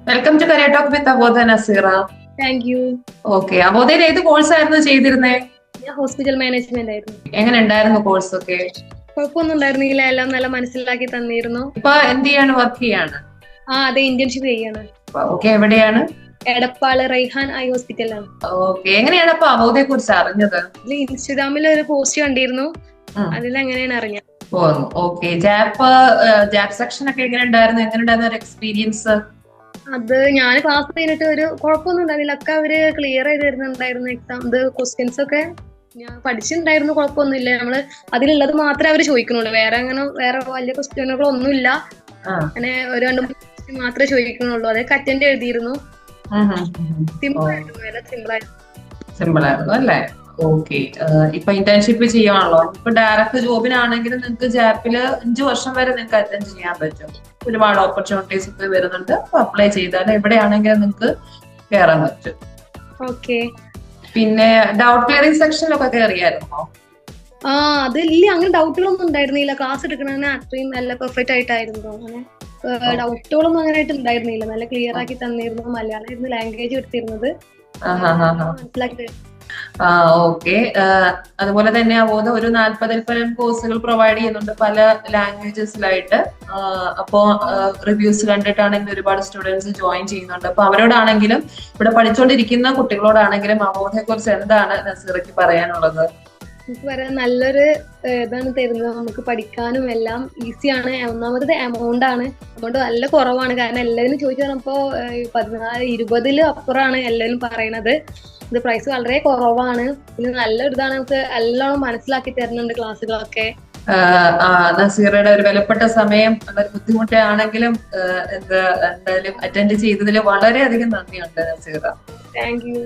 Welcome to career talk with Abodha Naseera. Thank you. Okay, അബോധയിൽ ഏത് course ആയിരുന്നു ചെയ്തിരുന്നേ? ഞാൻ ഹോസ്പിറ്റൽ മാനേജ്മെന്റ് ആയിരുന്നു. എങ്ങനെ ഉണ്ടായിരുന്നു കോഴ്സ് ഒക്കെ? കുഴപ്പമൊന്നും ഉണ്ടായിരുന്നില്ല, എല്ലാം നല്ല മനസ്സിലാക്കി തന്നിരുന്നു. ഇപ്പൊ എന്ത് ചെയ്യാണ്? വർക്ക് ചെയ്യാണ്? അതെ, ഇന്റേൺഷിപ്പ് ചെയ്യാണ്. ഓക്കെ, എവിടെയാണ്? എടപ്പാള് റൈഹാൻ ഐ ഹോസ്പിറ്റലാണ്. ഓക്കെ, എങ്ങനെയാണ് അപ്പൊ അബോധയെ കുറിച്ച് അറിഞ്ഞത്? ഇൻസ്റ്റാഗ്രാമിൽ ഒരു പോസ്റ്റ് കണ്ടിരുന്നു, അതിലെങ്ങനെയാണ് അറിഞ്ഞത്. ഓക്കെ, ജാപ്പ് സെക്ഷൻ ഒക്കെ എങ്ങനെ ഉണ്ടായിരുന്നു ഒരു എക്സ്പീരിയൻസ്? അത് ഞാൻ ക്ലാസ് കഴിഞ്ഞിട്ട് ഒരു കുഴപ്പമൊന്നും ഉണ്ടായിരുന്നില്ല, ഒക്കെ അവര് ക്ലിയർ ചെയ്ത് തരുന്നുണ്ടായിരുന്നു. എക്സാം ക്വസ്റ്റ്യൻസ് ഒക്കെ ഞാൻ പഠിച്ചിട്ടുണ്ടായിരുന്നു, കുഴപ്പമൊന്നുമില്ല. നമ്മള് അതിലുള്ളത് മാത്രമേ അവര് ചോദിക്കുന്നുള്ളൂ, വേറെ വലിയ ക്വസ്റ്റ്യനുകളൊന്നും ഇല്ല. അങ്ങനെ ഒരു 2-3 ക്വസ്റ്റ്യൻ മാത്രമേ ചോദിക്കുന്നുള്ളൂ. അതൊക്കെ അറ്റൻഡ് എഴുതിയിരുന്നു. സിമ്പിൾ ആയിരുന്നു അല്ലേ? ഓക്കെ, ഇപ്പൊ ഇന്റേൺഷിപ്പ് ചെയ്യുവാണല്ലോ. ഇപ്പൊ ഡയറക്റ്റ് ജോബിനാണെങ്കിലും നിങ്ങൾക്ക് ജാപ്പില് 5 വർഷം വരെ നിങ്ങൾക്ക് അറ്റൻഡ് ചെയ്യാൻ പറ്റും. ഒരുപാട് ഓപ്പർച്യൂണിറ്റീസ് ഒക്കെ വരുന്നുണ്ട്. അപ്ലൈ ചെയ്താൽ എവിടെയാണെങ്കിലും നിങ്ങൾക്ക് കയറാൻ പറ്റും. ഓക്കെ, പിന്നെ ഡൗട്ട് ക്ലിയറിംഗ് സെക്ഷനിലൊക്കെ കയറിയായിരുന്നോ? അതില്ല, അങ്ങനെ ഡൗട്ടുകളൊന്നും ഉണ്ടായിരുന്നില്ല. ക്ലാസ് എടുക്കണേ അത്രയും നല്ല പെർഫെക്റ്റ് ആയിട്ടായിരുന്നു. അങ്ങനെ ഡൗട്ടുകളൊന്നും അങ്ങനെ ആയിട്ട് ഉണ്ടായിരുന്നില്ല. നല്ല ക്ലിയർ ആക്കി തന്നിരുന്നു. മലയാളമായിരുന്നു ലാംഗ്വേജ് എടുത്തിരുന്നത്, മനസ്സിലാക്കി. ഓക്കെ, അതുപോലെ തന്നെ അബോധ ഒരു 40-ൽ പരം കോഴ്സുകൾ പ്രൊവൈഡ് ചെയ്യുന്നുണ്ട് പല ലാംഗ്വേജസിലായിട്ട്. അപ്പോ റിവ്യൂസ് കണ്ടിട്ടാണെങ്കിൽ ഒരുപാട് സ്റ്റുഡൻസ് ജോയിൻ ചെയ്യുന്നുണ്ട്. അപ്പൊ അവരോടാണെങ്കിലും ഇവിടെ പഠിച്ചുകൊണ്ടിരിക്കുന്ന കുട്ടികളോടാണെങ്കിലും അബോധയെ കുറിച്ച് എന്താണ് നസീറയ്ക്ക് പറയാനുള്ളത്? എനിക്ക് പറയാൻ നല്ലൊരു ഇതാണ് തരുന്നത്. നമുക്ക് പഠിക്കാനും എല്ലാം ഈസിയാണ്. ഒന്നാമത് എമൗണ്ട് ആണ്, എമൗണ്ട് നല്ല കുറവാണ്. കാരണം എല്ലാവരും ചോദിച്ചു പറഞ്ഞപ്പോ 14-20 അപ്പുറമാണ് എല്ലാവരും പറയണത്. ഇത് പ്രൈസ് വളരെ കുറവാണ്. പിന്നെ നല്ലൊരു ഇതാണ്, നമുക്ക് എല്ലാം മനസ്സിലാക്കി തരുന്നുണ്ട് ക്ലാസ്സുകളൊക്കെ. നസീറയുടെ ഒരു വിലപ്പെട്ട സമയം വളരെ ബുദ്ധിമുട്ടാണെങ്കിലും എന്തായാലും അറ്റൻഡ് ചെയ്തതിൽ വളരെയധികം നന്ദിയുണ്ട് നസീറ. Thank U.